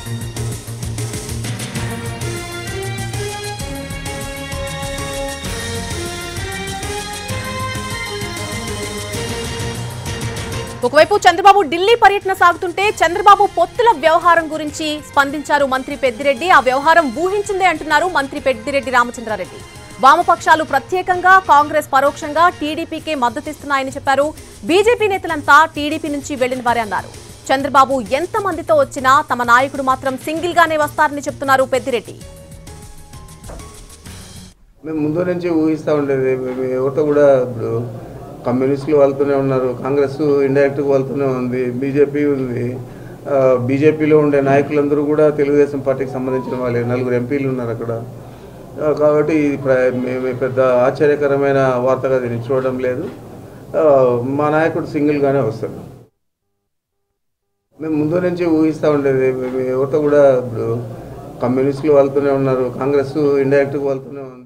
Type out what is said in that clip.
ఒకవైపు చంద్రబాబు ఢిల్లీ పర్యటన సాగుతుంటే చంద్రబాబు పొత్తుల వ్యవహారం గురించి స్పందించారు మంత్రి పెద్దిరెడ్డి. ఆ వ్యవహారం ఊహించిందే అంటున్నారు మంత్రి పెద్దిరెడ్డి రామచంద్రారెడ్డి. వామపక్షాలు ప్రత్యేకంగా, కాంగ్రెస్ పరోక్షంగా టీడీపీకే మద్దతిస్తున్నాయని చెప్పారు. బీజేపీ నేతలంతా టీడీపీ నుంచి వెళ్లిన వారే అన్నారు. చంద్రబాబు ఎంత మందితో వచ్చినా తమ నాయకుడు మాత్రం సింగిల్ గానే వస్తారని చెప్తున్నారు పెద్దిరెడ్డి. మేము ముందు నుంచి ఊహిస్తూ ఉండేది, ఎవరితో కూడా ఇప్పుడు కమ్యూనిస్టులు వాళ్ళతోనే ఉన్నారు, కాంగ్రెస్ ఇండైరెక్ట్గా వాళ్ళతోనే ఉంది, బీజేపీ ఉంది. బీజేపీలో ఉండే నాయకులందరూ కూడా తెలుగుదేశం పార్టీకి సంబంధించిన వాళ్ళే, 4 ఎంపీలు ఉన్నారు అక్కడ. కాబట్టి మేము పెద్ద ఆశ్చర్యకరమైన వార్తగా దీన్ని చూడడం లేదు. మా నాయకుడు సింగిల్గానే వస్తాడు. మేము ముందు నుంచి ఊహిస్తూ ఉండేది, ఎవరితో కూడా ఇప్పుడు కమ్యూనిస్టులు వాళ్ళతోనే ఉన్నారు, కాంగ్రెస్ ఇండైరెక్ట్గా వాళ్ళతోనే ఉంది.